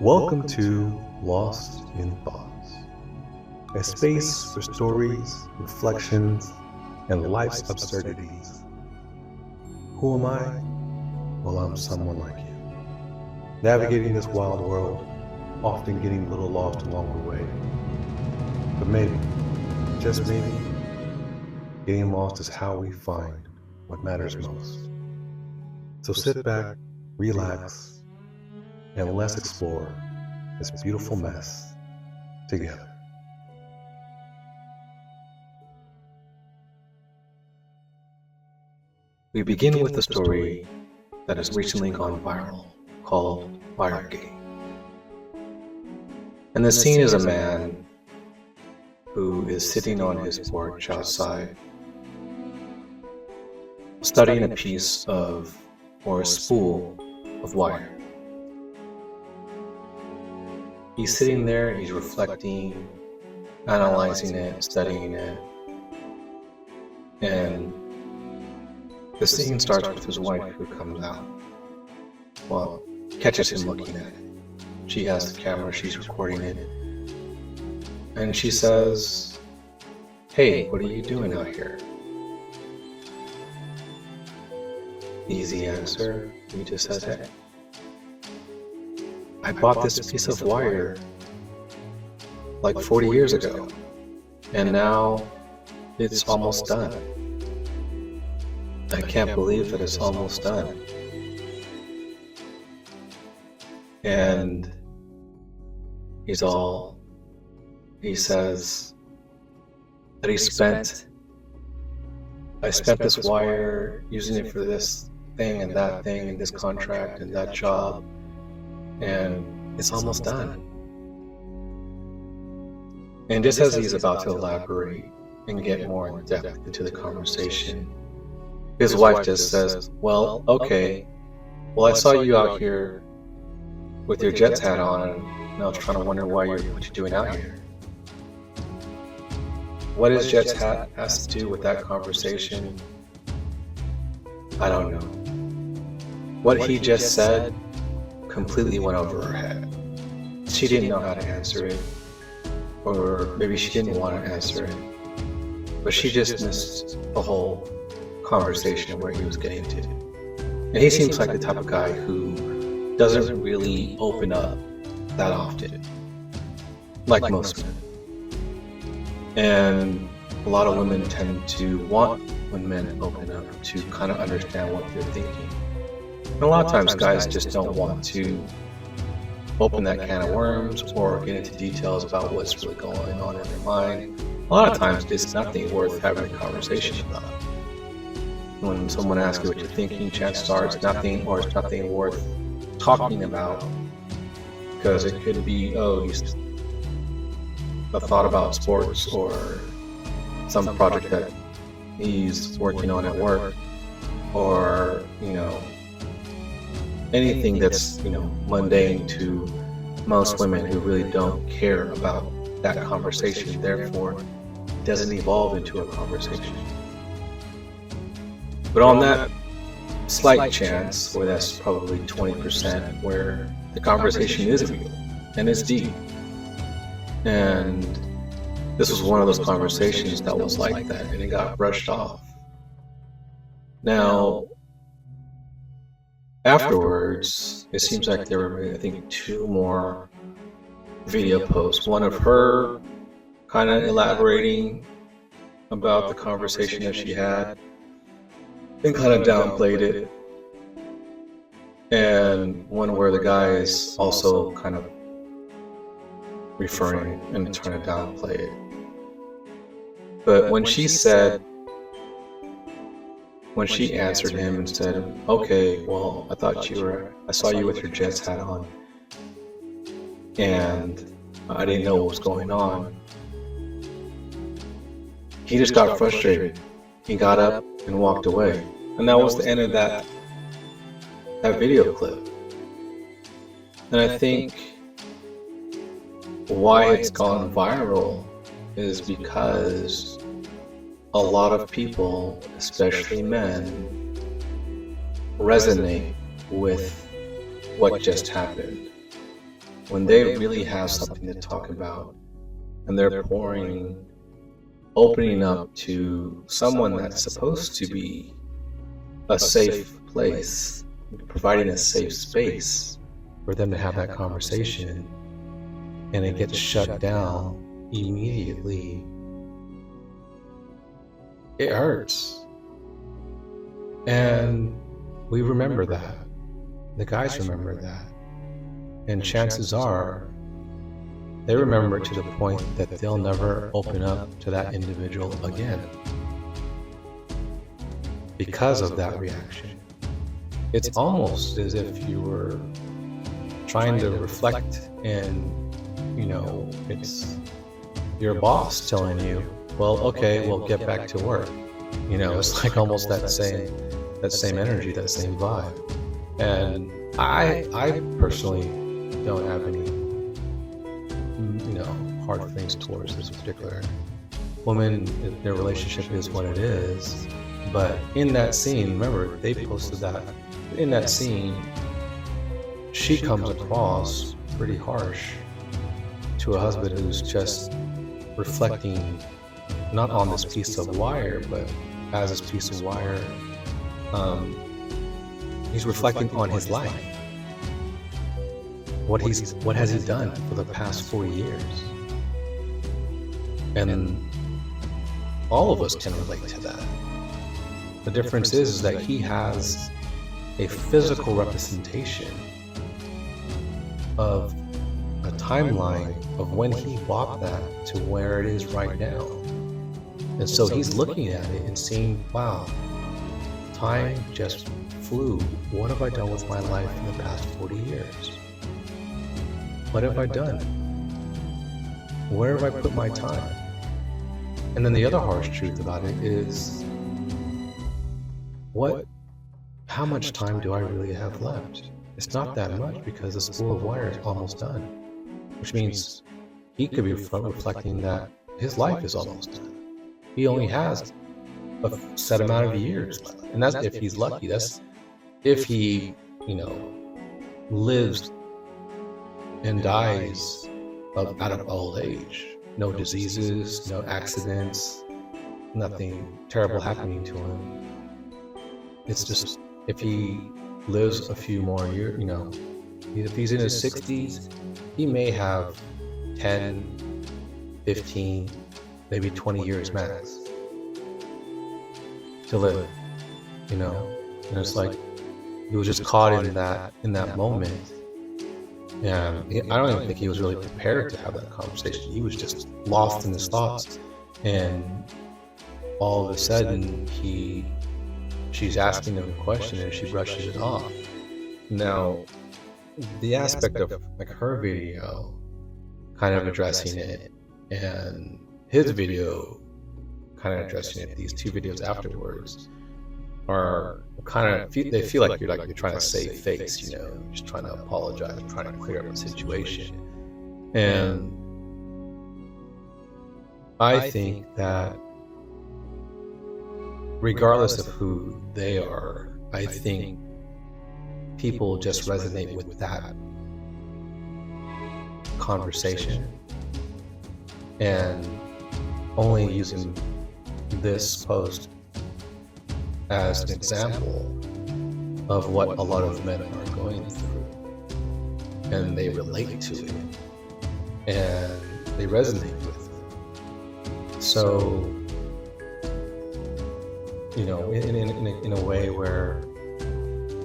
Welcome to Lost in Thoughts, a space for stories, reflections, and life's absurdities. Who am I? Well, I'm someone like you, navigating this wild world, often getting a little lost along the way. But maybe, just maybe, getting lost is how we find what matters most. So sit back, relax, and let's explore this beautiful mess together. We begin with a story that has recently gone viral called Wiregate. And the scene is a man who is sitting on his porch outside, studying a piece of, or a spool of wire. He's sitting there, he's reflecting, analyzing it, studying it, and the scene starts with his wife who comes out. Well, catches him looking at it. She has the camera, she's recording it, and she says, "Hey, what are you doing out here?" Easy answer, he just says, "Hey, I bought this piece of wire like 40 years ago, and now it's almost done. I can't believe that it's almost done." And he says that I spent this wire using it for this thing and that thing and this contract and that job, and it's almost done. And just as he's about to elaborate and get more in depth into the conversation, his wife just says, "Well, okay, well, I saw you out here with your Jets hat on, and I was trying to wonder what you're doing out here." What his Jets hat has to do with that conversation, I don't know. What he just said completely went over her head. She didn't know how to answer it, or maybe she didn't want to answer it, but she just missed the whole conversation where he was getting to. And he seems like the type of guy who doesn't really open up that often, like most men. And a lot of women tend to want when men open up to kind of understand what they're thinking. And a lot of times guys just don't want to open that can of worms or get into details about what's really going on in their mind. A lot of times it's nothing worth having a conversation about. When someone asks you what you're thinking, chances are it's nothing, or it's nothing worth talking about, because it could be, he's a thought about sports or some project that he's working on at work, or anything that's mundane to most women who really don't care about that conversation. Therefore, it doesn't evolve into a conversation. But on that slight chance, or that's probably 20%, where the conversation is real and it's deep, and this was one of those conversations that was like that, and it got brushed off. Now, afterwards, it seems like there were, I think, 2 more video posts. One of her kind of elaborating about the conversation that she had and kind of downplayed it, and one where the guy is also kind of referring and trying to downplay it. But when she answered him and said, "Okay, well, I saw you with your Jets hat on, and I didn't know what was going on," he just got frustrated. He got up and walked away. And that was the end of that video clip. And I think why it's gone viral is because a lot of people, especially men, resonate with what just happened. when they really have something to talk about and they're opening up to someone that's supposed to be a safe place, providing a safe space for them to have that conversation, and it gets shut down immediately, it hurts. And we remember that. The guys remember that. And chances are, they remember it to the point that they'll never open up to that individual again because of that reaction. It's almost as if you were trying to reflect and, it's your boss telling you, well, okay, well, get back to work. It's like almost that same energy, that same vibe. And I personally don't have any, hard things towards this particular woman. Their relationship is what it is. But in that scene, remember, they posted that. In that scene, she comes across pretty harsh to a husband who's just reflecting not on this piece of wire, but as this piece of wire, he's reflecting on his life. What has he done for the past 4 years? And all of us can relate to that. The difference is that he has a physical representation of a timeline of when he bought that to where it is right now. And so he's looking at it and seeing, wow, time just flew. What have I done with my life in the past 40 years? What have I done? Where have I put my time? And then the other harsh truth about it is, how much time do I really have left? It's not that much, because the spool of wire is almost done, which means he could be reflecting that his life is almost done. He only has a set amount of years left, and that's if he's lucky. That's if he, lives and dies out of old age. No diseases, no accidents, nothing terrible happening to him. It's just, if he lives a few more years, if he's in his 60s, he may have 10, 15, maybe 20 years max to live, and it's like he was just caught in that moment. And I don't even think he was really prepared to have that conversation. He was just lost in his thoughts, and all of a sudden she's asking him a question and she brushes it off. Now, the aspect of like her video kind of addressing it, and his video kind of addressing it, these two videos afterwards are kind of, they feel like you're trying to save face, just trying to apologize, trying to clear up the situation. And I think that regardless of who they are, I think people just resonate with that conversation, and only using this post as an example of what a lot of men are going through, and they relate to it and they resonate with it. So, in a way where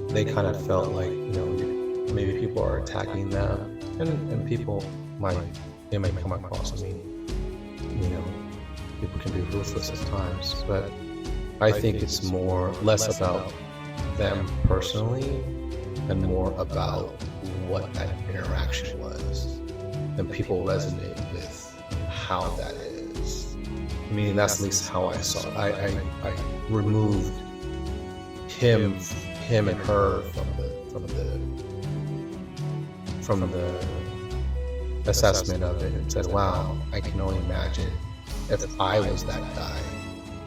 they kind of felt like, maybe people are attacking them, and people might come across as people can be ruthless at times, but I think it's less about them personally and more about what that interaction was, and people resonate with how that is. I mean, that's at least how I saw it. I removed him and her from the assessment of it, and said, wow, I can only imagine if I was that guy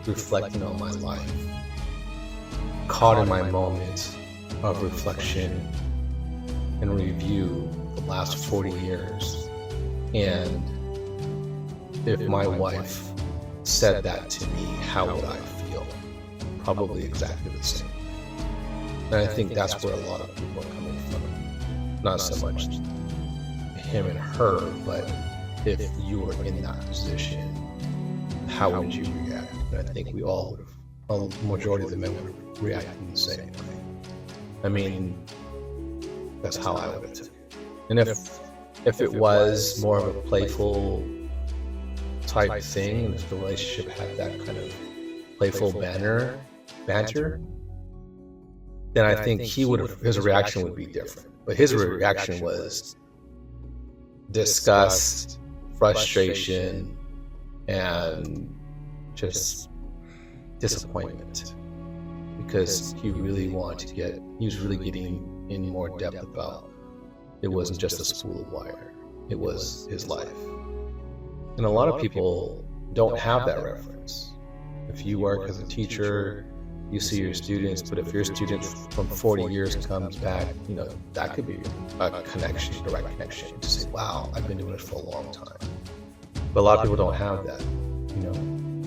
reflecting on my life, caught in my moments of reflection and review the last 40 years. And if my wife said that to me, how would I feel? Probably exactly the same. And I think that's where a lot of people are coming from. Not so much him and her, but if you were in that position, how would you react? And I think we all would have, a majority of the men would react in the same way. I mean, that's how I would have taken it. And if it was more of a playful type thing, and if the relationship had that kind of playful banter, then I think his reaction would be different. But his reaction was disgust, frustration, and just disappointment, because he really wanted to he was really getting in more depth about it wasn't just a spool of wire, it was his life. And a lot of people don't have that reference. If you work as a teacher, you see your students, but if your student from 40 years comes back, that could be a connection, direct connection, to say, wow, I've been doing it for a long time. But a lot of people don't have that.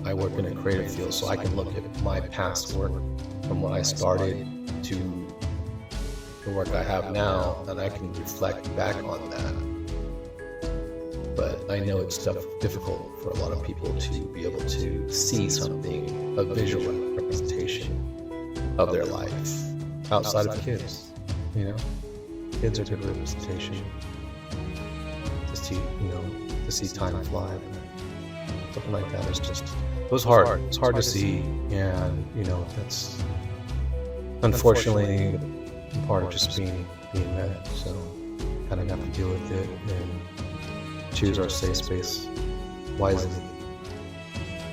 I work in a creative field, so I can look at my past work from when I started to the work I have now, and I can reflect back on that. But I know it's difficult for a lot of people to be able to see something, a visual representation of their life outside of kids. Kids are good representation. To see time fly, something like that it was hard. It's hard to see, and that's unfortunately part of just being men. So kind of have to deal with it and choose our safe space wisely.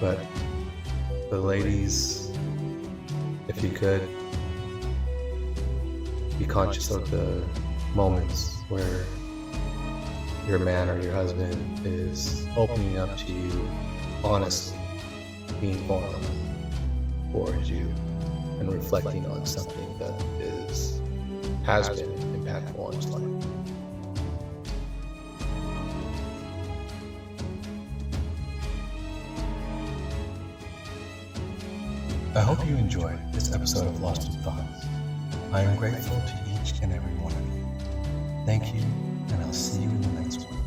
But the ladies, if you could be conscious of the moments where your man or your husband is opening up to you honestly, being vulnerable towards you, and reflecting on something that has been impactful on his life. I hope you enjoyed this episode of Lost in Thoughts. I am grateful to each and every one of you. Thank you, and I'll see you in the next one.